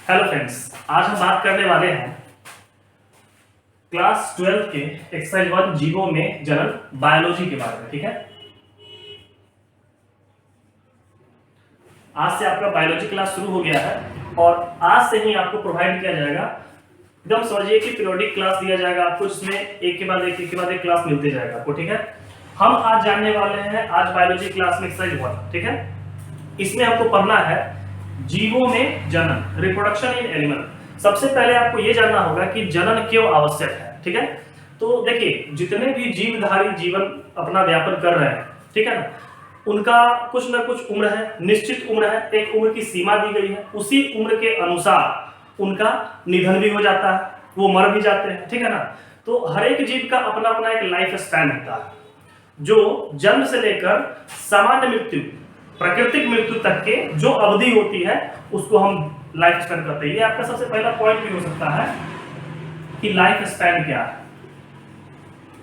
Hello friends, आज हम बात करने वाले हैं क्लास 12 के एक्सरसाइज 1 जीवो में जनरल बायोलॉजी के बारे में। ठीक है, आज से आपका बायोलॉजी क्लास शुरू हो गया है और आज से ही आपको प्रोवाइड किया जाएगा, एकदम समझिए कि पीरियोडिक क्लास दिया जाएगा आपको, इसमें एक के बाद एक क्लास मिलते जाएगा आपको। ठीक है, हम आज जानने वाले हैं आज बायोलॉजी क्लास में एक्सरसाइज 1। ठीक है, इसमें आपको पढ़ना है जीवों में जनन, रिप्रोडक्शन इन एनिमल। सबसे पहले आपको यह जानना होगा कि जनन क्यों आवश्यक है। ठीक है, तो देखिए जितने भी जीवधारी जीवन अपना व्यापन कर रहे हैं, ठीक है ना, उनका कुछ ना कुछ उम्र है, निश्चित उम्र है, एक उम्र की सीमा दी गई है। उसी उम्र के अनुसार उनका निधन भी हो जाता है, वो मर भी जाते हैं। ठीक है ना, तो हर एक जीव का अपना अपना एक लाइफ स्पैन होता है, जो जन्म से लेकर सामान्य मृत्यु, प्राकृतिक मृत्यु तक के जो अवधि होती है उसको हम लाइफ स्पैन कहते हैं। ये आपका सबसे पहला पॉइंट भी हो सकता है कि लाइफ स्पैन क्या है।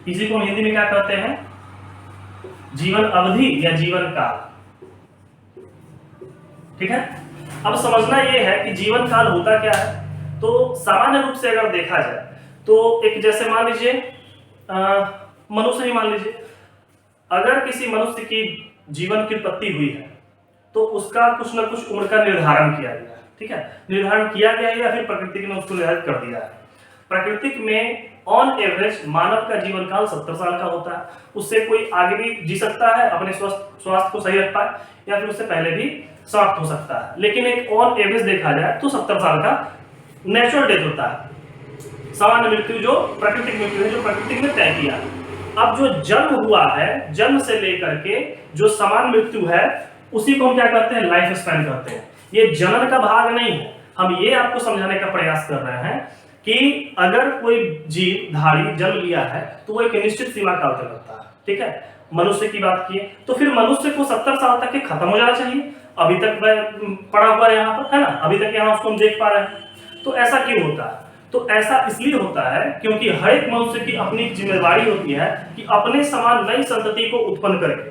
इसी को हम हिंदी में क्या कहते हैं, जीवन अवधि या जीवन काल। ठीक है, अब समझना यह है कि जीवन काल होता क्या है। तो सामान्य रूप से अगर देखा जाए तो एक जैसे मान लीजिए मनुष्य ही मान लीजिए, अगर किसी मनुष्य की जीवन की उत्पत्ति हुई है तो उसका कुछ न कुछ उम्र का निर्धारण किया गया है। ठीक है, निर्धारण किया गया है या फिर प्रकृति ने उसको निर्धारित कर दिया है। प्राकृतिक में ऑन एवरेज मानव का जीवन काल 70 साल का होता है। उससे कोई आगे भी जी सकता है, अपने स्वास्थ्य को सही रखता है, या फिर उससे पहले भी समाप्त हो सकता है। लेकिन एक ऑन एवरेज देखा जाए तो 70 साल का नेचुरल डेथ होता है। सामान्य मृत्यु जो प्राकृतिक मृत्यु है, जो प्रकृति ने तय किया है। अब जो जन्म हुआ है, जन्म से लेकर के जो समान मृत्यु है, उसी को हम क्या कहते हैं, लाइफ स्पैन कहते हैं। ये जनन का भाग नहीं है। हम ये आपको समझाने का प्रयास कर रहे हैं कि अगर कोई जीव धारी जन्म लिया है तो वो एक निश्चित सीमा काल तक रहता है। ठीक है, मनुष्य की बात की तो फिर मनुष्य को 70 साल तक के खत्म हो जाना चाहिए। अभी तक पड़ा हुआ है यहाँ पर, है ना, अभी तक यहाँ उसको हम देख पा रहे हैं। तो ऐसा क्यों होता है? तो ऐसा इसलिए होता है क्योंकि हर एक मनुष्य की अपनी जिम्मेदारी होती है कि अपने समान नई संतति को उत्पन्न करके,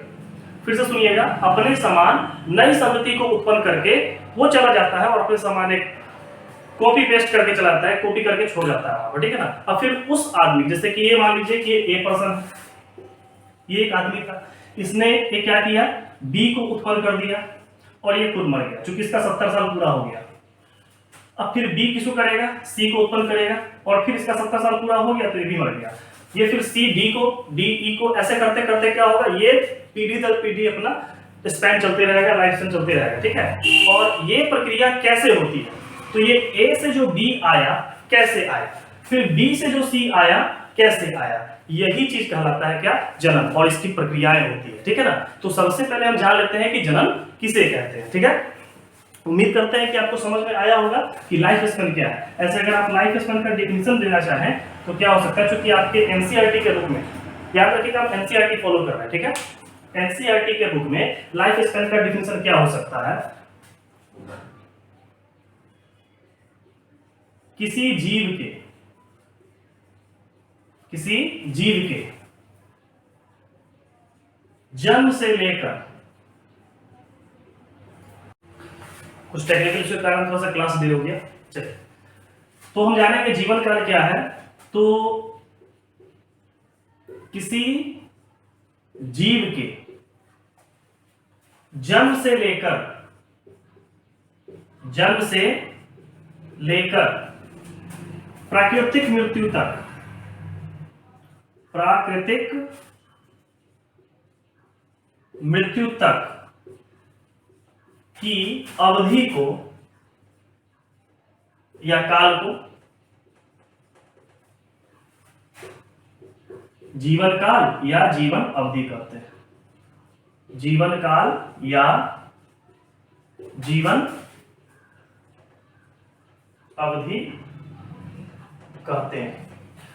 फिर से सुनिएगा, अपने समान नई संतति को उत्पन्न करके वो चला जाता है और अपने समान एक कॉपी पेस्ट करके चलाता है, कॉपी करके छोड़ जाता है। ठीक है ना, अब फिर उस आदमी, जैसे कि ये मान लीजिए कि ए पर्सन, ये एक आदमी था, इसने ये क्या किया, बी को उत्पन्न कर दिया और ये खुद मर गया, चूंकि इसका 70 साल पूरा हो गया। अब फिर बी किसको करेगा, सी को उत्पन्न करेगा और फिर इसका 70 साल पूरा हो गया तो ये भी मर गया। ये फिर सी डी को, डी ई को, ऐसे करते करते क्या होगा, ये पीढ़ी दर पीढ़ी अपना स्पैन चलते रहेगा, लाइफ स्पैन चलते रहेगा। ठीक है, और ये प्रक्रिया कैसे होती है, तो ये ए से जो बी आया कैसे आया, फिर बी से जो सी आया कैसे आया, यही चीज कहलाता है क्या, जनन, और इसकी प्रक्रियाएं होती है। ठीक है ना, तो सबसे पहले हम जान लेते हैं कि जनन किसे कहते हैं। ठीक है, उम्मीद करते हैं कि आपको समझ में आया होगा कि लाइफ स्पैन क्या है। ऐसे अगर आप लाइफ स्पैन का डेफिनेशन देना चाहें तो क्या हो सकता है, क्योंकि आपके एनसीईआरटी के बुक में, याद रखिएगा आप एनसीईआरटी फॉलो कर रहे हैं। ठीक है, एनसीईआरटी के बुक में लाइफ स्पैन का डेफिनेशन क्या हो सकता है, किसी जीव के जन्म से लेकर, कुछ टेक्निकल इश्यू के कारण थोड़ा सा क्लास देर हो गया, चलिए तो हम जानेंगे जीवन काल क्या है। तो किसी जीव के जन्म से लेकर प्राकृतिक मृत्यु तक की अवधि को या काल को जीवन काल या जीवन अवधि कहते हैं। जीवन काल या जीवन अवधि कहते हैं।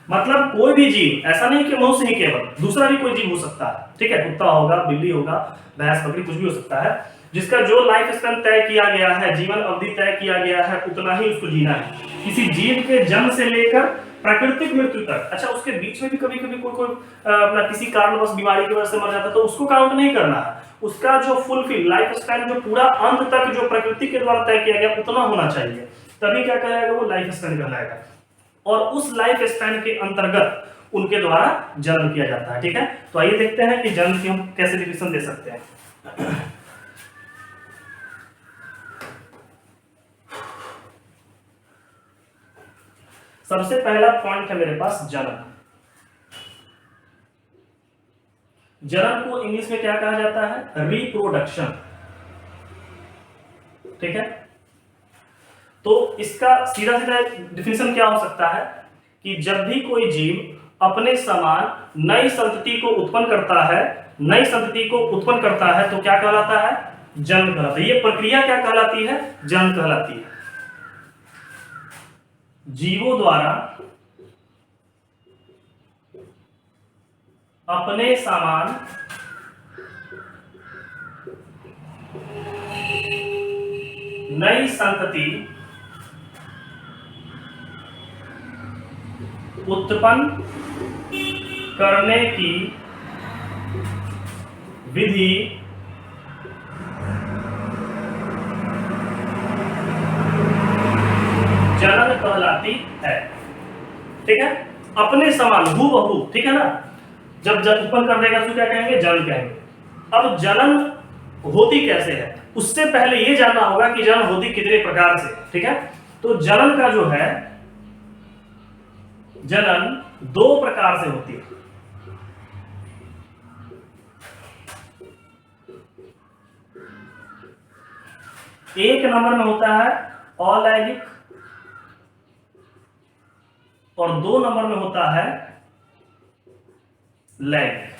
मतलब कोई भी जीव, ऐसा नहीं कि मनुष्य ही केवल, दूसरा भी कोई जीव हो सकता है। ठीक है, कुत्ता होगा, बिल्ली होगा, भैंस, बकरी, कुछ भी हो सकता है, जिसका जो लाइफ स्पैन तय किया गया है, जीवन अवधि तय किया गया है, उतना ही उसको जीना है। किसी जीव के जन्म से लेकर प्राकृतिक मृत्यु तक। अच्छा, उसके बीच में भी कभी कभी कोई अपना किसी कारणवश बीमारी की वजह से मर जाता है तो उसको काउंट नहीं करना है। उसका जो फुलफिल लाइफ स्पैन जो पूरा अंत तक जो प्रकृति के द्वारा तय किया गया उतना होना चाहिए, तभी क्या कहलाएगा, वो लाइफ स्पैन कहलाएगा। और उस लाइफ स्पैन के अंतर्गत उनके द्वारा जन्म किया जाता है। ठीक है, तो आइए देखते हैं कि जन्म की हम कैसे डिफिनेशन दे सकते हैं। सबसे पहला पॉइंट है मेरे पास जन्म। जन्म को इंग्लिश में क्या कहा जाता है, रिप्रोडक्शन। ठीक है, तो इसका सीधा सीधा डिफिनेशन क्या हो सकता है कि जब भी कोई जीव अपने समान नई संतति को उत्पन्न करता है, नई संतति को उत्पन्न करता है तो क्या कहलाता है, जन्म कहलाता है। ये प्रक्रिया क्या कहलाती है, जन्म कहलाती है। जीवों द्वारा अपने समान नई संतति उत्पन्न करने की विधि जन्म कहलाती है। ठीक है, अपने समान हूबहू। ठीक है ना, जब उत्पन्न कर देगा तो क्या कहेंगे, जन्म कहेंगे। अब जन्म होती कैसे है, उससे पहले ये जानना होगा कि जन्म होती कितने प्रकार से। ठीक है, तो जन्म का जो है, जन्म दो प्रकार से होती है। एक नंबर में होता है अलैंगिक और 2 नंबर में होता है लैंगिक।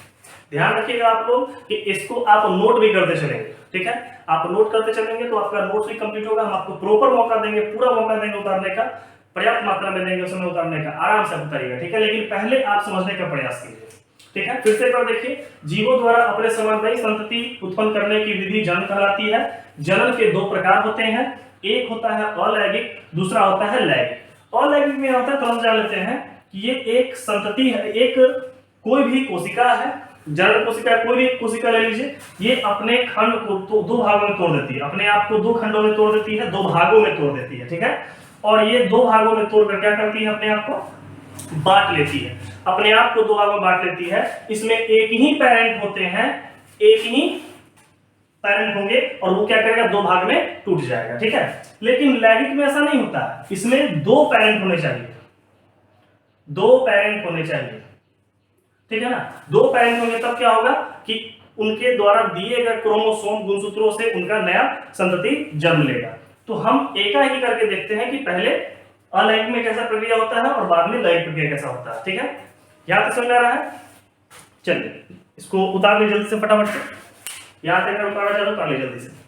ध्यान रखिएगा आप लोग कि इसको आप नोट भी करते चलेंगे। ठीक है, आप नोट करते चलेंगे तो आपका नोट्स भी कंप्लीट होगा। हम आपको प्रॉपर मौका देंगे, पूरा मौका देंगे उतारने का, पर्याप्त मात्रा में देंगे समय उतारने का, आराम से उतारिएगा। ठीक है, लेकिन पहले आप समझने का प्रयास कीजिए। ठीक है, फिर से एक बार देखिए, जीवों द्वारा अपने समान नई संतति उत्पन्न करने की विधि जन्म कहलाती है। जन्म के 2 प्रकार होते हैं, एक होता है अलैंगिक, दूसरा होता है लैंगिक। अलैंगिक में होता है तो हम जान लेते हैं कि ये एक संतति है, एक कोई भी कोशिका है, जड़ कोशिका, कोई भी कोशिका ले लीजिए, ये अपने खंड को तो 2 भागों में तोड़ देती है, अपने आप को 2 खंडों में तोड़ देती है, 2 भागों में तोड़ देती है। ठीक है, और ये 2 भागों में तोड़कर क्या करती है, अपने आप को बांट लेती है, अपने आप को 2 भागों में बांट लेती है। इसमें एक ही पेरेंट होते हैं, एक ही पेरेंट होंगे और वो क्या करेगा, 2 भाग में टूट जाएगा। ठीक है, लेकिन लैंगिक में ऐसा नहीं होता है, इसमें 2 पेरेंट होने चाहिए, 2 पेरेंट होने चाहिए। ठीक है ना, 2 पेरेंट होंगे तब क्या होगा कि उनके द्वारा दिए गए क्रोमोसोम गुणसूत्रों से उनका नया संतति जन्म लेगा। तो हम एकाएक करके देखते हैं कि पहले अलैंगिक में कैसा प्रक्रिया होता है और बाद में लैंगिक प्रक्रिया कैसा होता है। ठीक है, यहां तक समझ आ रहा है। चलिए इसको उतार लीजिए जल्दी से, फटाफट से। यहां तक उतारा जाए तो उतार लीजिए जल्दी से।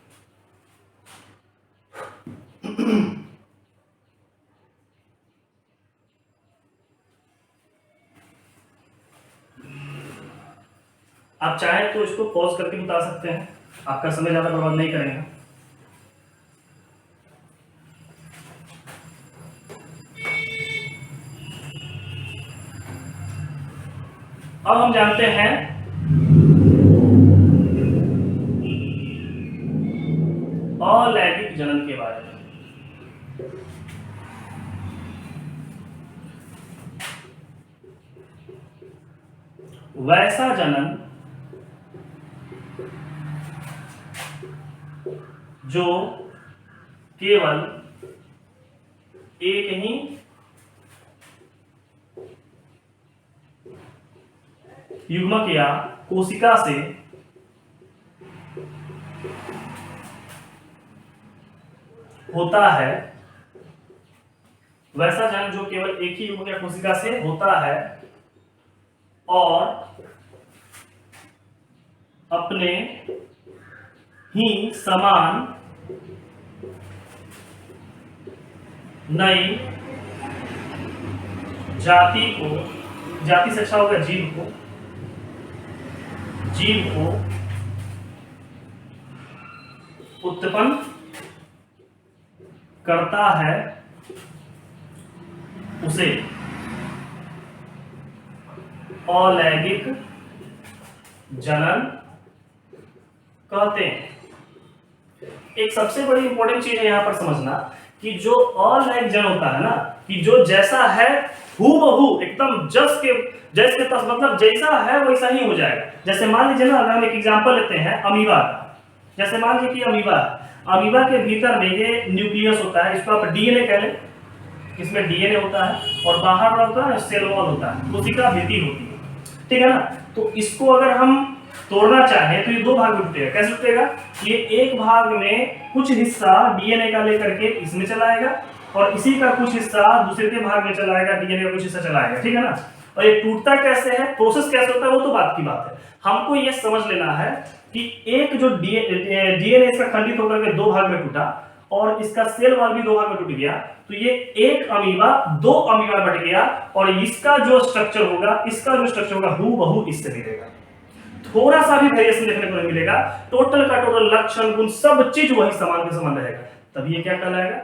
आप चाहें तो इसको पॉज करके बता सकते हैं, आपका समय ज्यादा बर्बाद नहीं करेंगे। अब हम जानते हैं अलैंगिक जनन के बारे में। वैसा जनन जो केवल एक ही युग्मक या कोशिका से होता है, वैसा जनन जो केवल एक ही युग्मक या कोशिका से होता है और अपने ही समान नई जाति को, जाति से अच्छा होगा जीव को उत्पन्न करता है, उसे अलैंगिक जनन कहते हैं। एक सबसे बड़ी इंपॉर्टेंट चीज है यहां पर समझना कि जो अलैंगिक जनन होता है ना, कि जो जैसा है हूबहू एकदम जैसे तस, मतलब जैसा है वैसा ही हो जाएगा। जैसे मान लीजिए ना, अगर हम एक एग्जांपल लेते हैं अमीबा का। जैसे मान लीजिए कि अमीबा के भीतर में ये न्यूक्लियस होता है, इसको आप डीएनए कह लें, इसमें डीएनए होता है और बाहर वाला होता है सेल वॉल होता है, कोशिका भित्ति होती है, ठीक है ना। तो इसको अगर हम तोड़ना चाहें तो ये दो भाग में टूटेगा। कैसे टूटेगा? ये एक भाग में कुछ हिस्सा डीएनए का लेकर के इसमें चलाएगा और इसी का कुछ हिस्सा दूसरे के भाग में चलाएगा, डीएनए का कुछ हिस्सा चलाएगा, ठीक है ना। और ये टूटता कैसे है, प्रोसेस कैसे होता है, वो तो बात की बात है। हमको ये समझ लेना है कि एक जो डीएनए इसका खंडित होकर के दो भाग में टूटा और इसका सेल वॉल भी दो भाग में टूट गया, तो ये एक अमीबा दो अमीबा बट गया और इसका जो स्ट्रक्चर होगा, इसका जो स्ट्रक्चर होगा हूबहू इससे मिलेगा। थोड़ा सा भी वेरिएशन देखने को नहीं मिलेगा। टोटल का टोटल लक्षण गुण सब चीज वही समान के समान रहेगा, तभी ये क्या कहलाएगा?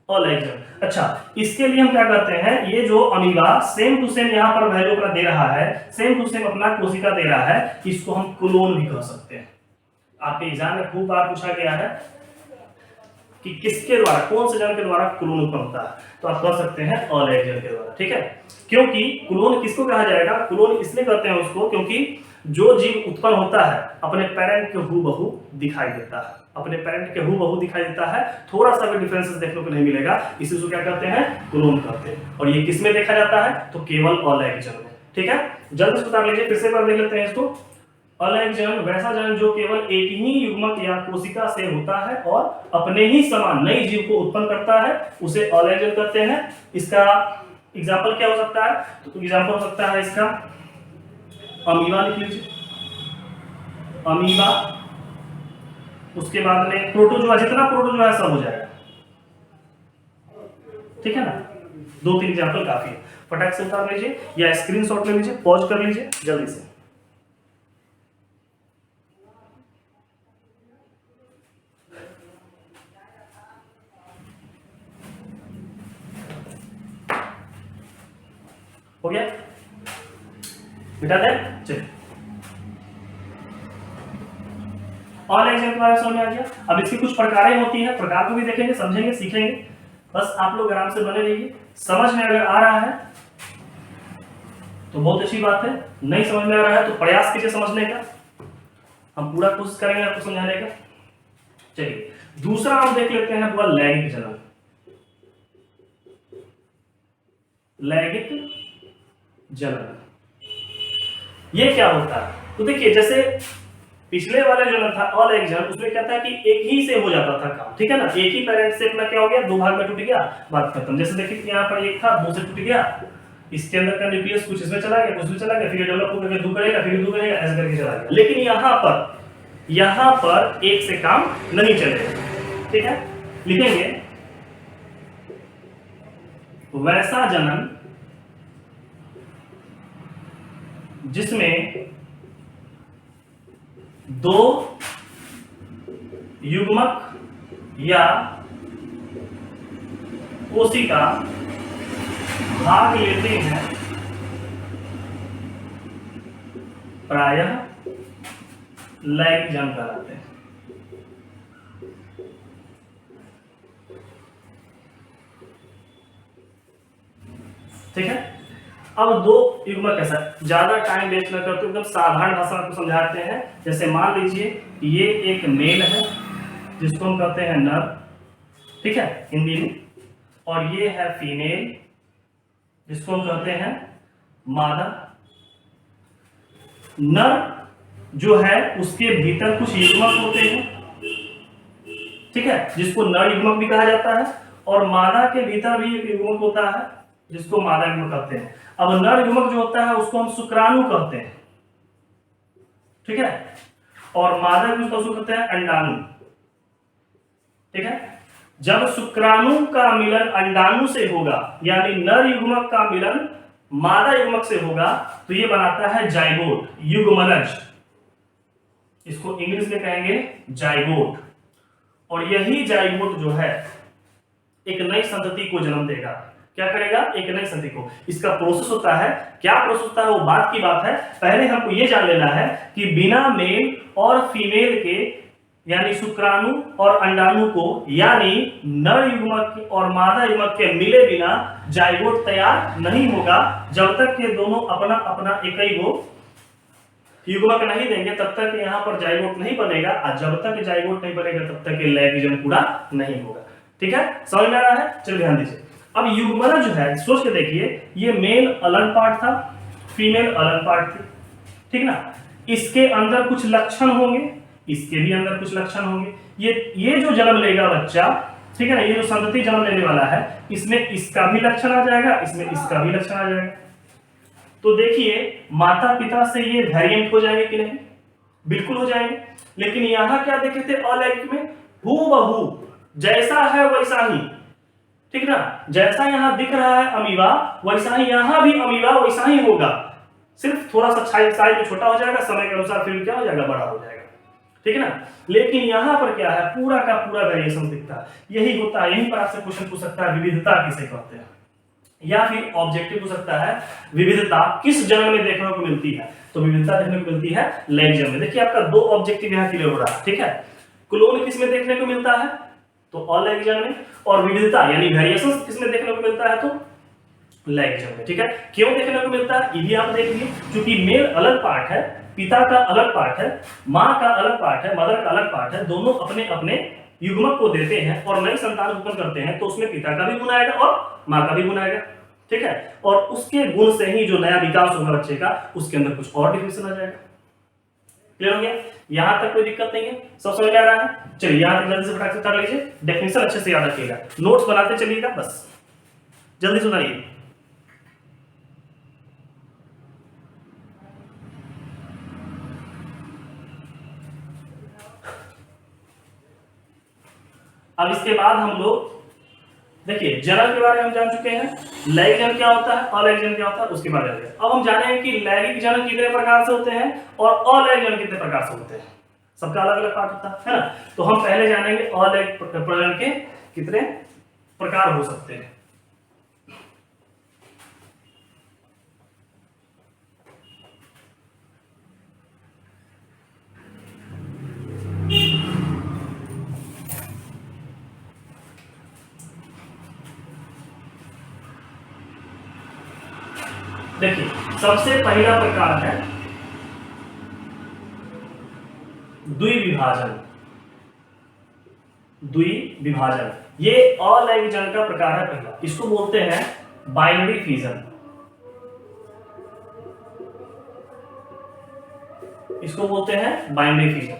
अलैंगिक जनन। अच्छा, इसके लिए हम क्या करते हैं, ये जो अमीबा सेम टू सेम यहाँ पर वैल्यू अपना दे रहा है, सेम टू सेम अपना कोशिका दे रहा है, इसको हम क्लोन भी कह सकते हैं। आपके एग्जाम में खूब बार पूछा गया है कि किसके द्वारा, कौन से जनन के द्वारा क्लोन उत्पन्न होता है, तो आप कह सकते हैं अलैंगिक जनन के द्वारा, ठीक है। क्योंकि क्लोन किसको कहा जाएगा? क्लोन इसलिए कहते हैं उसको क्योंकि जो जीव उत्पन्न होता है अपने पेरेंट के हूबहू दिखाई देता है, अपने पेरेंट के हूबहू दिखाई देता है, थोड़ा सा भी डिफरेंसेस देखने को नहीं मिलेगा, इसी क्या कहते हैं? क्लोन कहते हैं। और ये किसमें देखा जाता है? तो केवल अलैंगिक जनन में, ठीक है। जल्दी से बता लीजिए, फिर से एक बार देख लेते हैं इसको। अलैंगिक जनन वैसा जनन जो केवल एक ही युग्मक या कोशिका से होता है और अपने ही समान नई जीव को उत्पन्न करता है, उसे अलैंगिक जनन कहते हैं। इसका एग्जाम्पल क्या हो सकता है? तो एग्जाम्पल हो सकता है इसका अमीबा, लिख लीजिए अमीबा, उसके बाद में प्रोटोजोआ, जितना प्रोटोजोआ सब हो जाएगा, ठीक है ना। दो तीन एग्जाम्पल काफी है, फटाक से उतार लीजिए या स्क्रीनशॉट ले लीजिए, पॉज कर लीजिए जल्दी से। हो गया? मिटा दे, चलिए। अलैंगिक जनन के बारे में समझ में आ गया। अब इसकी कुछ प्रकारें होती हैं, प्रकार को भी देखेंगे, समझेंगे, सीखेंगे। बस आप लोग आराम से बने रहिए। समझ में अगर आ रहा है तो बहुत अच्छी बात है, नहीं समझ में आ रहा है तो प्रयास कीजिए समझने का, हम पूरा कोशिश करेंगे आपको समझाने का। चलिए, दूसरा हम देख लेते हैं वो लैंगिक जनन। लैंगिक जनन ये क्या होता है? तो देखिए, जैसे पिछले वाले जनन था अलैंगिक जनन, उसमें क्या था कि एक ही से हो जाता था काम, ठीक है ना। एक ही पेरेंट से अपना क्या हो गया, दो भाग में टूट गया, बात खत्म। जैसे देखिए यहाँ पर एक था, दो से टूट गया, इसके अंदर का न्यूक्लियस कुछ इसमें चला गया, कुछ में चला गया, फिर डेवलप होकर दो करेगा, फिर दो करेगा, ऐसे करके चला गया। लेकिन यहाँ पर एक से काम नहीं चलेगा, ठीक है। लिखेंगे वैसा जनन जिसमें दो युग्मक या कोशिका भाग लेते हैं, प्रायः लैंगिक जनन कहलाते हैं। ठीक है। अब दो युग्मक कैसा, ज्यादा टाइम वेस्ट न करते एकदम साधारण भाषा में समझाते हैं। जैसे मान लीजिए ये एक मेल है जिसको हम कहते हैं नर, ठीक है हिंदी में, और ये है फीमेल जिसको हम कहते हैं मादा। नर जो है उसके भीतर कुछ युग्मक होते हैं, ठीक है, जिसको नर युग्मक भी कहा जाता है, और मादा के भीतर भी एक युग्मक होता है जिसको मादा युग्मक कहते हैं। अब नर युग्मक जो होता है उसको हम शुक्राणु कहते हैं, ठीक है, और मादा युग्मक उसको कहते हैं अंडाणु, ठीक है। जब शुक्राणु का मिलन अंडाणु से होगा, यानी नर युग्मक का मिलन मादा युग्मक से होगा, तो ये बनाता है जाइगोट, युग्मनज। इसको इंग्लिश में कहेंगे जाइगोट, और यही जाइगोट जो है एक नई संतति को जन्म देगा। क्या करेगा, एक नई संधि को। इसका प्रोसेस होता है, क्या प्रोसेस होता है वो बात की बात है। पहले हमको ये जान लेना है कि बिना मेल और फीमेल के यानी शुक्राणु और अंडाणु को यानी नर युग्मक और मादा युग्मक के मिले बिना जाइगोट तैयार नहीं होगा। जब तक ये दोनों अपना अपना एक ही वो युग्मक नहीं देंगे तब तक यहाँ पर जाइगोट नहीं बनेगा, और जब तक जाइगोट नहीं बनेगा तब तक ये लैगिज्म पूरा नहीं होगा। ठीक है, समझ में आ रहा है? चलिए ध्यान दीजिए। अब युग्मना जो है सोच के देखिए, ये मेल अलग पार्ट था, फीमेल अलग पार्ट थी, ठीक ना। इसके अंदर कुछ लक्षण होंगे, इसके भी अंदर कुछ लक्षण होंगे। ये जो जन्म लेगा बच्चा, ठीक है ना, ये जो संतति जन्म लेने वाला है, इसमें इसका भी लक्षण आ जाएगा, इसमें इसका भी लक्षण आ जाएगा। तो देखिए माता पिता से ये वेरिएंट हो जाएंगे कि नहीं? बिल्कुल हो जाएंगे। लेकिन यहां क्या देखे थे अलैंगिक में? हूबहू जैसा है वैसा ही, ठीक ना। जैसा यहां दिख रहा है अमीबा, वैसा ही यहां भी अमीबा वैसा ही होगा, सिर्फ थोड़ा सा साइज में छोटा हो जाएगा, समय के अनुसार फिर क्या हो जाएगा, बड़ा हो जाएगा, ठीक है ना। लेकिन यहां पर क्या है, पूरा का पूरा वेरिएशन दिखता है। यही होता है, यहीं पर आपसे क्वेश्चन पूछ सकता है विविधता किसे कहते हैं, या फिर ऑब्जेक्टिव हो सकता है विविधता किस जन्म में देखने को मिलती है। तो विविधता देखने को मिलती है लैंगिक में। देखिए आपका दो ऑब्जेक्टिव यहाँ क्लियर हो रहा है, ठीक है। क्लोन किस में देखने को मिलता है, तो अलैंगिक जन्म में, और विविधता यानी वेरिएशन किस में देखने को मिलता है, तो लैंगिक जन्म में, ठीक है। क्यों देखने को मिलता है, ये भी आप देख लीजिए। क्योंकि मेल अलग पार्ट है, पिता का अलग पार्ट है, माँ का अलग पार्ट है, मदर का अलग पार्ट है, दोनों अपने अपने युग्मक को देते हैं और नई संतान उत्पन्न करते हैं, तो उसमें पिता का भी गुण आएगा और माँ का भी गुण आएगा, ठीक है। और उसके गुण से ही जो नया विकास होगा बच्चे का, उसके अंदर कुछ और डिफरेंस आ जाएगा। क्लियर हो गया? यहां तक कोई दिक्कत नहीं है, सब समझ में आ रहा है? चलिए यहां तक जल्दी से फटाक से कर लीजिए, डेफिनेशन अच्छे से याद रखिएगा, नोट्स बनाते चलिएगा, बस जल्दी सुनाइए। अब इसके बाद हम लोग देखिए जन्म के बारे में हम जान चुके हैं, लैंगिक जन्म क्या होता है, अलैंगिक जन्म क्या होता है, उसके बारे में अब हम जानेंगे कि लैंगिक जन्म कितने प्रकार से होते हैं और अलैंगिक जन्म कितने प्रकार से होते हैं। सबका अलग अलग पार्ट होता है ना। तो हम पहले जानेंगे अलैंगिक प्रजनन के कितने प्रकार हो सकते हैं। देखिए सबसे पहला प्रकार है द्विविभाजन। द्विविभाजन ये अलैंगिक जन्म का प्रकार है पहला, इसको बोलते हैं बाइनरी फिजन। इसको बोलते हैं बाइनरी फिजन।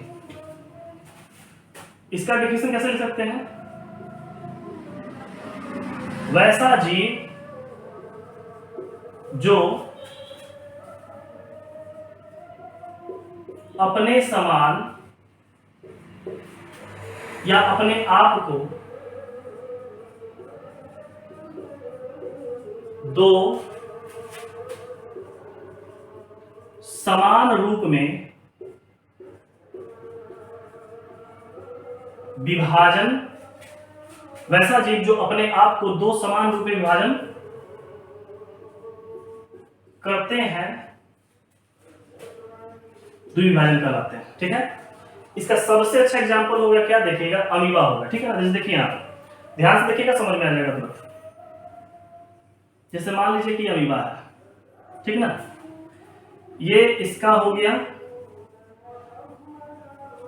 इसका डेफिनेशन कैसे लिख सकते हैं, वैसा जीव जो अपने समान या अपने आप को दो समान रूप में विभाजन, वैसा जीव जो अपने आप को दो समान रूप में विभाजन करते हैं, द्विविभाजन कहलाते हैं, ठीक है। इसका सबसे अच्छा एग्जांपल होगा क्या, देखिएगा अमीबा होगा, ठीक है ना। जैसे देखिए यहाँ ध्यान से देखिएगा, समझ में आ जाएगा तुरंत। जैसे मान लीजिए कि अमीबा है, ठीक ना, ये इसका हो गया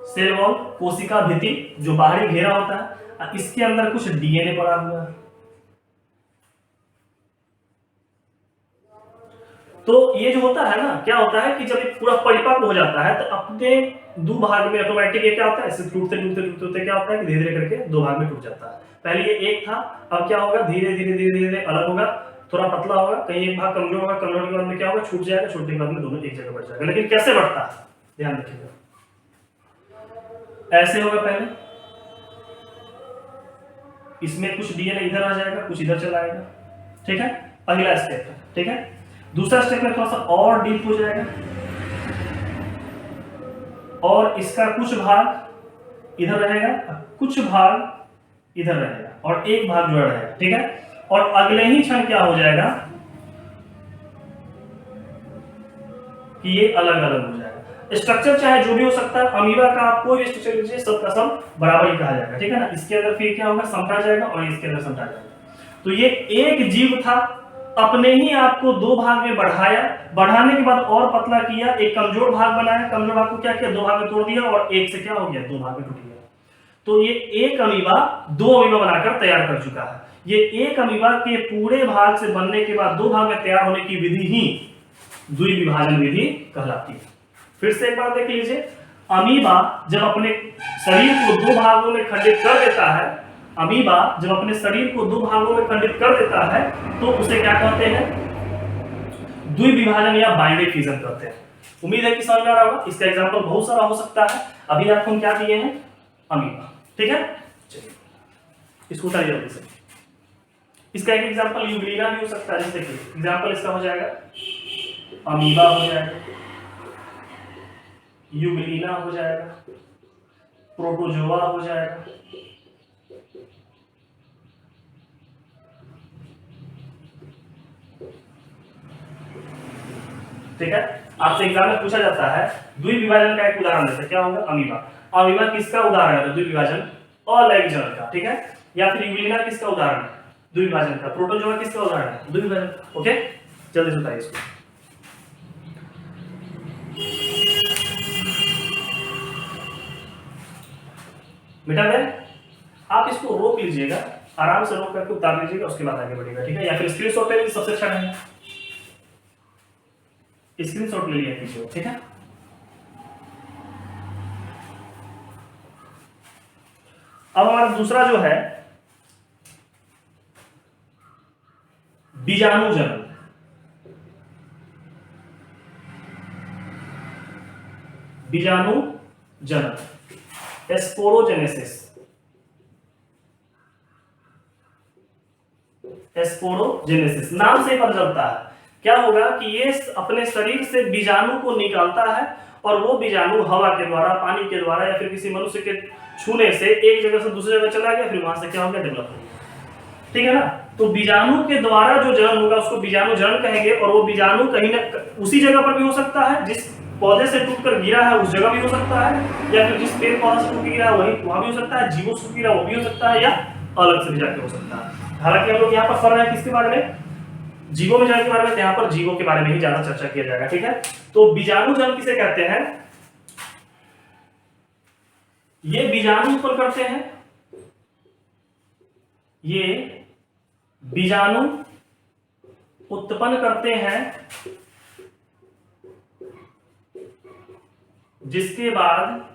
सेल वॉल, कोशिका भित्ति जो बाहरी घेरा होता है, इसके अंदर कुछ डीएनए पड़ा हुआ है। तो ये जो होता है ना, क्या होता है कि जब ये पूरा परिपक्व हो जाता है तो अपने दो भाग में ऑटोमेटिक ये क्या होता है, इससे टूटते टूटते टूटते टूटते क्या होता है कि धीरे धीरे करके दो भाग में टूट जाता है। पहले ये एक था, अब क्या होगा, धीरे धीरे धीरे धीरे अलग होगा, थोड़ा पतला होगा, कहीं एक भाग कमजोर होगा, कमजोर के बाद में क्या होगा, छूट जाएगा, छूटने के बाद में दोनों एक जगह बढ़ जाएगा। लेकिन कैसे बढ़ता है ध्यान रखिएगा, ऐसे होगा पहले, इसमें कुछ डीएनए इधर आ जाएगा, कुछ इधर चला आएगा, ठीक है, पहला स्टेप है, ठीक है। दूसरा स्टेप में थोड़ा सा और डीप हो जाएगा और इसका कुछ भाग इधर रहेगा, कुछ भाग इधर रहेगा और एक भाग जुड़ा रहेगा, ठीक है। और अगले ही क्षण क्या हो जाएगा कि ये अलग अलग हो जाएगा। स्ट्रक्चर चाहे जो भी हो सकता है, अमीबा का आप कोई भी स्ट्रक्चर लीजिए सबका सब बराबर ही कहा जाएगा, ठीक है ना। इसके अंदर फिर क्या होगा, समटा जाएगा और इसके अंदर समटा जाएगा। तो ये एक जीव था, अपने ही आप को दो भाग में बढ़ाया, बढ़ाने के बाद और पतला किया, एक कमजोर भाग बनाया, कमजोर भाग को क्या किया, दो भाग में तोड़ दिया और एक से क्या हो गया, दो भाग में टूट गया। तो ये एक अमीबा दो अमीबा बनाकर तैयार कर चुका है। ये एक अमीबा के पूरे भाग से बनने के बाद दो भाग में तैयार होने की विधि ही द्विविभाजन विधि कहलाती है। फिर से एक बार देख लीजिए, अमीबा जब अपने शरीर को दो भागों में खंडित कर देता है, अमीबा जब अपने शरीर को दो भागों में खंडित कर देता है तो उसे क्या कहते हैं, द्विविभाजन या बाइनरी फ्यूजन कहते हैं। उम्मीद है कि समझ में आ रहा होगा। इसका एग्जांपल बहुत सारा हो सकता है, अभी आपको हम क्या दिए हैं, अमीबा, ठीक है। चलिए इसको उठाइए जल्दी से। इसका एक एग्जांपल यूग्लिना भी हो सकता है, जैसे कि एग्जांपल इसका हो जाएगा अमीबा हो जाएगा, यूग्लिना हो जाएगा, प्रोटोजोआ हो जाएगा, ठीक है। आपसे एग्जाम में पूछा जाता है द्विविभाजन का एक उदाहरण देते, क्या होगा, अमीबा। अमीबा किसका उदाहरण है द्विविभाजन, अलैंगिक जनन का, ठीक है। या फिर यूग्लिना किसका उदाहरण है द्विविभाजन का, प्रोटोजोआ किसका उदाहरण है द्विविभाजन। ओके, जल्दी से बताइए इसको। बेटा आप इसको रोक लीजिएगा, आराम से रोक करके उतार लीजिएगा, उसके बाद आगे बढ़ेगा, ठीक है। या फिर स्क्रीनशॉट ले लीजिए, सबसे अच्छा है स्क्रीनशॉट ले लिया कीजिए, ठीक है। अब हमारा दूसरा जो है बीजाणु जनन। बीजाणु जनन, एस्पोरोजेनेसिस। एस्पोरोजेनेसिस नाम से पता चलता है क्या होगा कि ये अपने शरीर से बीजाणु को निकालता है और वो बीजाणु हवा के द्वारा, पानी के द्वारा या फिर किसी मनुष्य के छूने से एक जगह से दूसरी जगह चला गया, फिर वहां से क्या हो गया, डेवलप हो गया, ठीक है ना। तो बीजाणु के द्वारा जो जनन होगा उसको बीजाणु जनन कहेंगे। और वो बीजाणु कहीं ना उसी जगह पर भी हो सकता है, जिस पौधे से टूटकर गिरा है उस जगह भी हो सकता है, या फिर जिस पेड़ पौधे से टूट गिरा है वही वहां भी हो सकता है, जीवों से गिरा वो भी हो सकता है, या अलग से भी जाके हो सकता है। हालांकि हम लोग यहाँ पर पढ़ रहे हैं किसके बारे में, जीवों में जनन के बारे में, यहाँ पर जीवों के बारे में ही ज्यादा चर्चा किया जाएगा, ठीक है। तो बीजाणु जनन किसे कहते हैं, ये बीजाणु उत्पन्न करते हैं, ये बीजाणु उत्पन्न करते हैं, जिसके बाद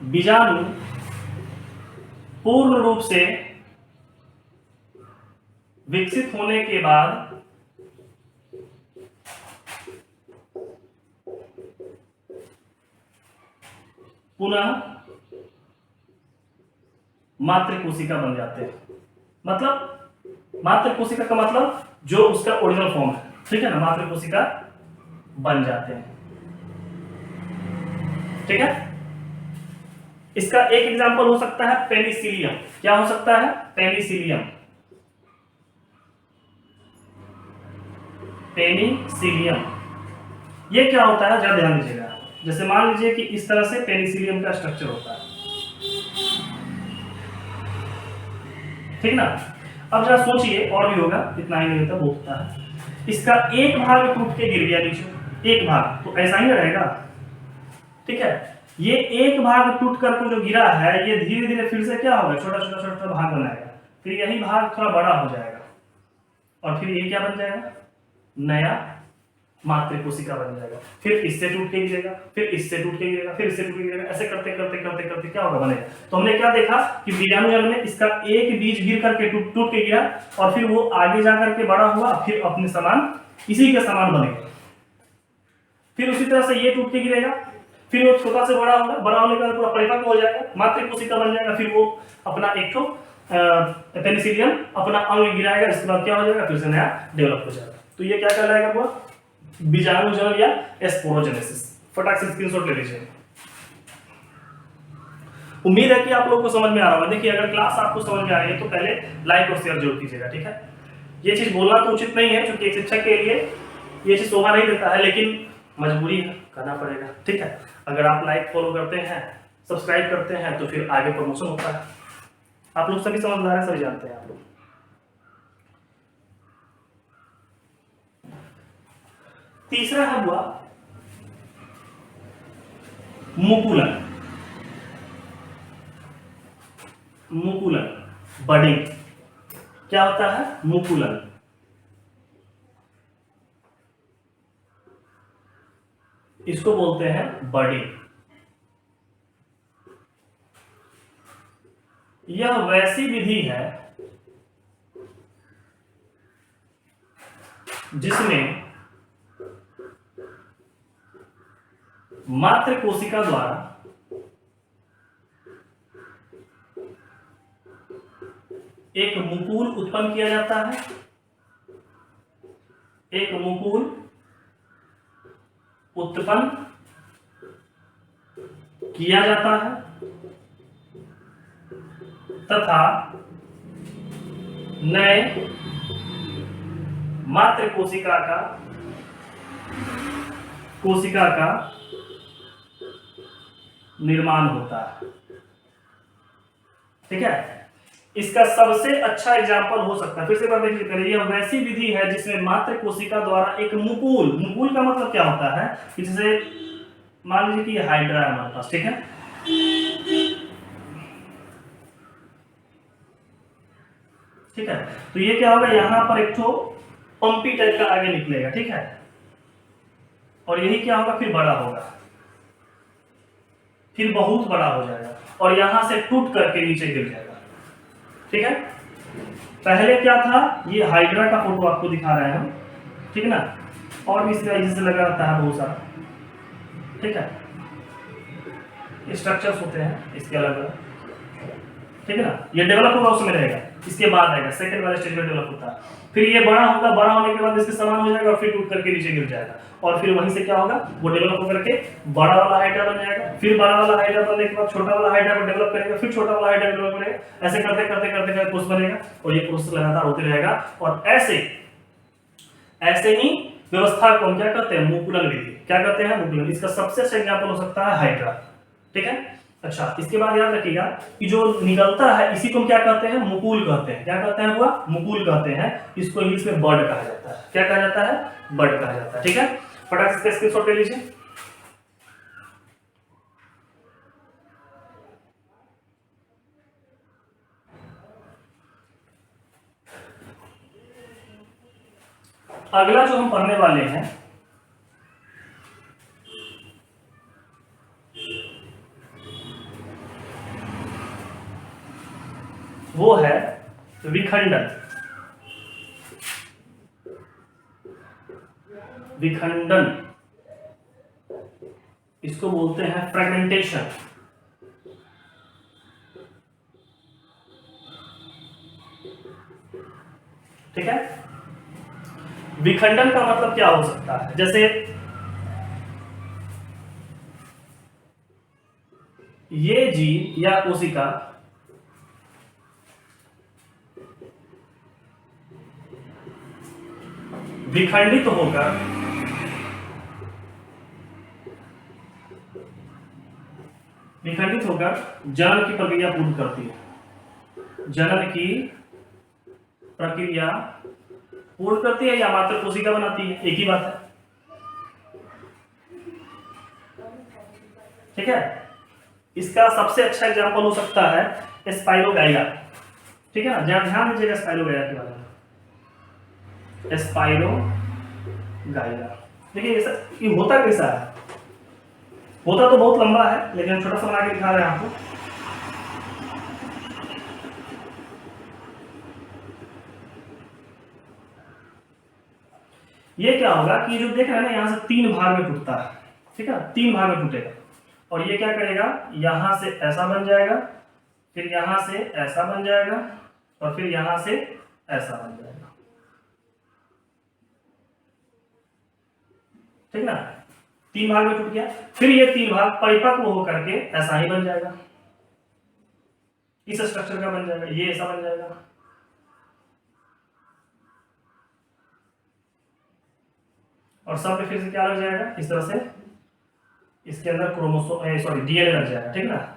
बीजाणु पूर्ण रूप से विकसित होने के बाद पुनः मातृ कोशिका बन जाते हैं। मतलब मातृ कोशिका का मतलब जो उसका ओरिजिनल फॉर्म है, ठीक है ना, मातृ कोशिका बन जाते हैं, ठीक है। इसका एक एग्जांपल हो सकता है पेनिसिलियम। क्या हो सकता है, पेनिसिलियम। पेनिसिलियम ये क्या होता है, जरा ध्यान दीजिएगा। जैसे मान लीजिए कि इस तरह से पेनिसिलियम का स्ट्रक्चर होता है, ठीक ना। अब जरा सोचिए, और भी होगा, इतना ही नहीं होता, बहुत होता है। इसका एक भाग टूट के गिर गया नीचे, एक भाग, तो ऐसा ही रहेगा, ठीक है। ये एक भाग टूट कर जो गिरा है ये धीरे धीरे फिर से क्या होगा, छोटा छोटा छोटा भाग बनाएगा, फिर यही भाग थोड़ा बड़ा हो जाएगा और फिर ये क्या बन जाएगा, नया मातृ कोशिका बन जाएगा। फिर इससे टूट के गिरेगा, फिर इससे टूट के गिरेगा, फिर इससे टूट के गिरेगा, ऐसे करते करते करते करते क्या होगा, बनेगा। तो हमने क्या देखा कि बीजाणु जनन में इसका एक बीज गिर करके टूट के गिरा और फिर वो आगे जाकर के बड़ा हुआ, फिर अपने समान इसी के समान बनेगा। फिर उसी तरह से ये टूट के गिरेगा, फिर वो छोटा से बड़ा होगा, बड़ा होने के बाद पूरा परिपक्व हो जाएगा, मातृ कोशिका बन जाएगा, फिर वो अपना एक तो पेनिसिलियम अपना अंग गिराएगा, इसके बाद क्या हो जाएगा, फिर से नया डेवलप हो जाएगा। तो ये क्या कहलाएगा, वो बीजाणु जनन या एस्पोरोजेनेसिस। फटाक से स्क्रीनशॉट ले लीजिए। उम्मीद है कि आप लोगों को समझ में आ रहा होगा। देखिए अगर क्लास आपको समझ में आ रही है तो पहले लाइक और शेयर जरूर कीजिएगा, ठीक है। ये चीज बोलना तो उचित नहीं है क्योंकि एक शिक्षक के लिए ये चीज शोभा नहीं देता है, लेकिन मजबूरी है, करना पड़ेगा, ठीक है। अगर आप लाइक फॉलो करते हैं, सब्सक्राइब करते हैं तो फिर आगे प्रमोशन होता है। आप लोग सभी समझदार हैं, सभी जानते हैं आप लोग। तीसरा है हुआ मुकुलन। मुकुलन बडिंग। क्या होता है मुकुलन? इसको बोलते हैं बडिंग। यह वैसी विधि है जिसमें मात्र कोशिका द्वारा एक मुकुल उत्पन्न किया जाता है। एक मुकुल उत्पन्न किया जाता है तथा नए मात्र कोशिका का निर्माण होता है, ठीक है। इसका सबसे अच्छा एग्जाम्पल हो सकता है, फिर से बार देखिए करिए, यह वैसी विधि है जिसमें मात्र कोशिका द्वारा एक मुकुल, मुकुल का मतलब क्या होता है कि जैसे मान लीजिए कि ये हाइड्रा है हमारे पास, ठीक है। ठीक है, तो ये क्या होगा, यहां पर एक तो पंपी टाइप का आगे निकलेगा, ठीक है। और यही क्या होगा, फिर बड़ा होगा, फिर बहुत बड़ा हो जाएगा और यहां से टूट करके नीचे गिर जाएगा, ठीक है। पहले क्या था, ये हाइड्रा का फोटो आपको दिखा रहे हैं हम, ठीक है ना। और भी इसका जैसे लगा रहता है बहुत सारा, ठीक है। स्ट्रक्चर्स होते हैं इसके अलग अलग, ठीक है ना। ये डेवलप होगा उसमें रहेगा, इसके बाद आएगा सेकंड वाला स्टेज में डेवलप होता है। फिर ये बड़ा होगा, बड़ा होने के बाद इसके समान हो जाएगा और फिर टूट करके नीचे गिर जाएगा और फिर वहीं से क्या होगा, वो डेवलप होकर के बड़ा वाला हाइड्रा बन जाएगा। फिर बड़ा वाला हाइड्रा बनने के बाद छोटा वाला हाइड्रा को डेवलप करेगा, फिर छोटा वाला हाइड्रा डेवलप करेगा। ऐसे करते करते करते करते कोर्स बनेगा और ये प्रोसेस लगातार होते रहेगा। और ऐसे ही व्यवस्था को हम क्या कहते हैं, मुकुलन विधि। क्या कहते हैं, मुकुलन। इसका सबसे अच्छा एग्जाम्पल हो सकता है हाइड्रा, ठीक है। अच्छा, इसके बाद याद रखिएगा कि जो निकलता है इसी को हम क्या कहते हैं, मुकुल कहते हैं। क्या कहते हैं, हुआ मुकुल कहते हैं। इसको इंग्लिश में बर्ड कहा जाता है। क्या कहा जाता है, बर्ड कहा जाता है, ठीक है। फटाक से स्क्रीनशॉट ले लीजिए। अगला जो हम पढ़ने वाले हैं वो है विखंडन। विखंडन इसको बोलते हैं फ्रेगमेंटेशन, ठीक है। विखंडन का मतलब क्या हो सकता है, जैसे ये जीव या कोशिका विखंडित होकर जनन की प्रक्रिया पूर्ण करती है। जनन की प्रक्रिया पूर्ण करती है या मात्र कोशिका बनाती है, एक ही बात है, ठीक है। इसका सबसे अच्छा एग्जांपल हो सकता है स्पाइरोगाइरा, ठीक है ना। ध्यान दीजिएगा स्पाइरोगाइरा के बारे में। स्पाइरोगाइरा देखिए ये होता कैसा है, होता तो बहुत लंबा है लेकिन छोटा सा बना के दिखा रहे हैं आपको। ये क्या होगा कि जो देख रहे हैं ना, यहां से 3 भाग में टूटता है, ठीक है। 3 भाग में टूटेगा और ये क्या करेगा, यहां से ऐसा बन जाएगा, फिर यहां से ऐसा बन जाएगा और फिर यहां से ऐसा बन जाएगा, ठीक ना। 3 भाग में टूट गया, फिर ये 3 भाग परिपक्व होकर के ऐसा ही बन जाएगा, इस स्ट्रक्चर का बन जाएगा, ये ऐसा बन जाएगा। और सब पे फिर से क्या लग जाएगा, इस तरह से इसके अंदर क्रोमोसोम सॉरी डीएनए लग जाएगा, ठीक है ना,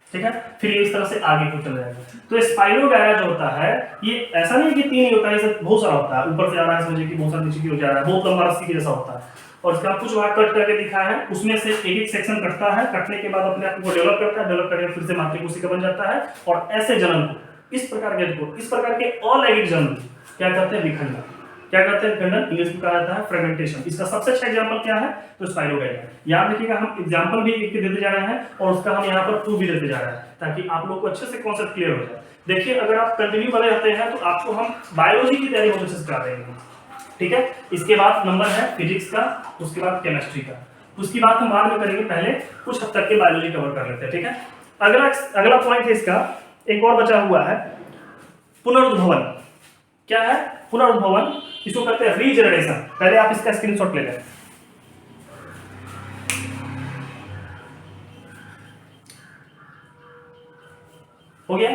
ठीक है। फिर ये इस तरह से आगे को चल जाएगा। तो स्पाइरोगायरा जो होता है ये ऐसा नहीं कि तीन ही होता है, इसे बहुत सारा होता है, ऊपर से आ रहा है समझिए कि बहुत सारा नीचे की हो जा रहा है, बहुत लंबा रस्सी के जैसा होता है। और इसका कुछ वहां कट करके दिखाया है, उसमें से एक एक सेक्शन कटता है, कटने के बाद अपने आप को डेवलप करता है, डेवलप करके फिर से मातृ कोशिका बन जाता है। और ऐसे जन्म को इस प्रकार के अलैंगिक जन्म क्या कहते हैं, विखंडन। क्या कहते हैं, विखंडन इंग्लिश में कहा जाता है फ्रेगमेंटेशन। इसका सबसे अच्छा एग्जांपल क्या है, तो स्पाइरोगायरा। याद रखिएगा हम एग्जांपल भी एक देते जा रहे हैं और उसका हम यहाँ पर प्रूफ भी देते जा रहे हैं ताकि आप लोग को अच्छे से कॉन्सेप्ट क्लियर हो जाए। देखिए अगर आप कंटिन्यू बने रहते हैं तो आपको हम बायोलॉजी की तैयारी बहुत अच्छे से करा रहे हैं, ठीक है। इसके बाद नंबर है फिजिक्स का, उसके बाद केमिस्ट्री का, उसकी बात हम बाद में करेंगे, पहले कुछ हद तक के बायोलॉजी कवर कर लेते हैं, ठीक है। अगला पॉइंट है इसका, एक और बचा हुआ है पुनरुद्भवन। क्या है पुनरुद्भवन, इसको कहते हैं रीजनरेशन। पहले आप इसका स्क्रीनशॉट ले लें। हो गया,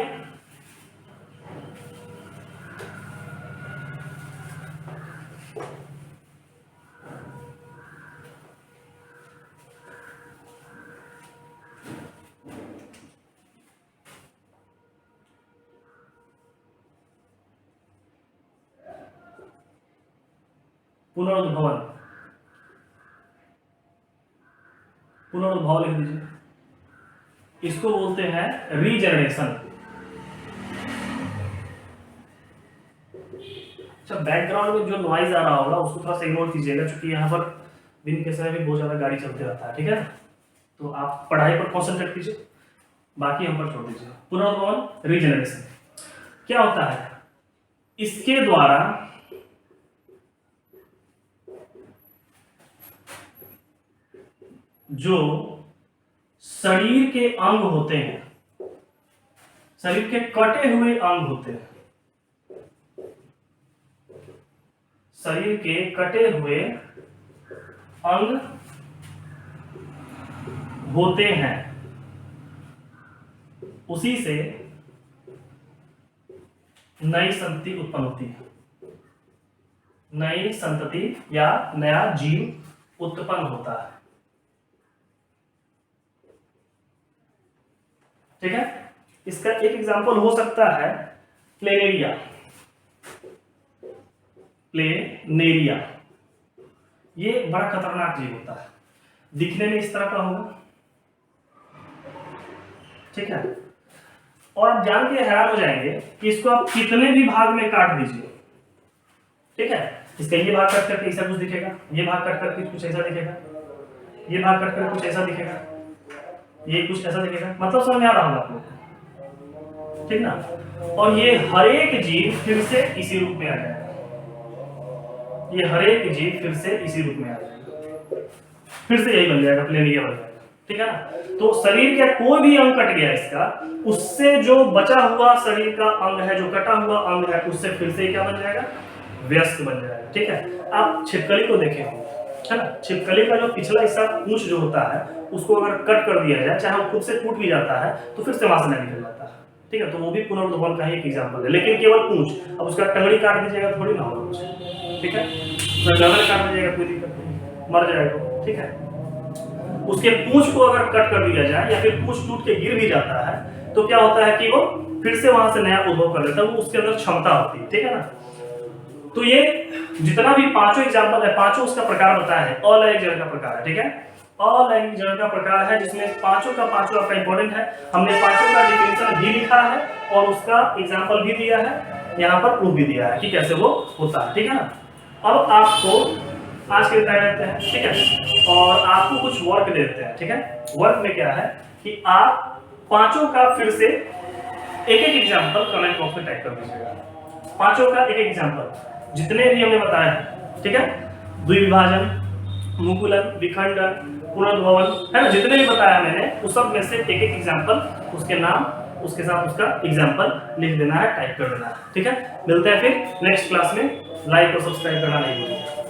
पुनरुद्भवन, पुनरुद्भव लिख दीजिए। इसको बोलते हैं रीजनरेशन। अच्छा, बैकग्राउंड में जो नॉइज आ रहा होगा उसको थोड़ा सा इग्नोर कीजिएगा, क्योंकि यहाँ पर दिन के समय भी बहुत ज्यादा गाड़ी चलते रहता है, ठीक है। तो आप पढ़ाई पर कॉन्सेंट्रेट कीजिए, बाकी हम पर छोड़ दीजिए। पुनरुद्भवन, रीजनरेशन क्या होता है, इसके द्वारा जो शरीर के अंग होते हैं, शरीर के कटे हुए अंग होते हैं, शरीर के कटे हुए अंग होते हैं, उसी से नई संतति उत्पन्न होती है, नई संतति या नया जीव उत्पन्न होता है, ठीक है। इसका एक एग्जांपल हो सकता है प्लेनेरिया। प्लेनेरिया ये बड़ा खतरनाक जीव होता है, दिखने में इस तरह का होगा, ठीक है। और आप जान के हैरान हो जाएंगे कि इसको आप कितने भी भाग में काट दीजिए, ठीक है। इसका ये भाग कट करके ऐसा कुछ दिखेगा, ये भाग कट करके कुछ ऐसा दिखेगा, ये भाग कट करके कुछ ऐसा दिखेगा, ये कुछ ऐसा दिखेगा, मतलब समझ में आ रहा होगा आप लोग, ठीक ना। और ये हर एक जीव फिर से इसी रूप में आ जाएगा, ये हर एक जीव फिर से इसी रूप में आ जाएगा, फिर से यही बन जाएगा, प्लेनेरिया बन जाएगा, ठीक है ना। तो शरीर का कोई भी अंग कट गया इसका, उससे जो बचा हुआ शरीर का अंग है, जो कटा हुआ अंग है, उससे फिर से क्या बन जाएगा, व्यस्क बन जाएगा, ठीक है। आप छिपकली को देखें, है ना, छिपकली का जो पिछला हिस्सा पूंछ जो होता है उसको अगर कट कर दिया जाए, चाहे वो खुद से टूट भी जाता है तो फिर से वहां से नहीं निकल जाता है, ठीक है। तो वो भी पुनरुद्भवन का ही एक एग्जांपल है, लेकिन केवल पूंछ। अब उसका टंगड़ी काट दीजिएगा थोड़ी ना होगा कुछ, ठीक है, उसका गर्दन काट दीजिएगा कोई दिक्कत नहीं, मर जाएगा, ठीक है। उसके पूंछ को अगर कट कर दिया जाए या फिर पूंछ टूट के गिर भी जाता है तो क्या होता है कि वो फिर से वहां से नया उद्भव कर लेता है, वो उसके अंदर क्षमता होती है, ठीक है ना। तो ये जितना भी पांचों एग्जांपल है, पांचों उसका प्रकार बताया है, अलैंगिक जड़ का प्रकार है, ठीक है। अलैंगिक जड़ का प्रकार है जिसमें पांचों का पांचों आपका इंपॉर्टेंट है, हमने पांचों का डिफिनेशन भी लिखा है और उसका एग्जांपल भी दिया है, यहाँ पर प्रूफ भी दिया है कि कैसे वो होता है, ठीक है ना। अब आपको आज के लिए रहते हैं, ठीक है, और आपको कुछ वर्क दे देते हैं, ठीक है। वर्क में क्या है कि आप पांचों का फिर से एक एक एग्जांपल कमेंट बॉक्स में टाइप कर दीजिएगा, पांचों का एक एक एग्जांपल जितने भी हमने बताया है, ठीक है। द्विविभाजन, मुकुलन, विखंडन, पुनरुद्भवन, है ना, जितने भी बताया मैंने उस सब में से एक एक एग्जांपल, उसके नाम, उसके साथ उसका एग्जांपल लिख देना है, टाइप कर देना है, ठीक है। मिलते हैं फिर नेक्स्ट क्लास में, लाइक और सब्सक्राइब करना नहीं भूलिएगा।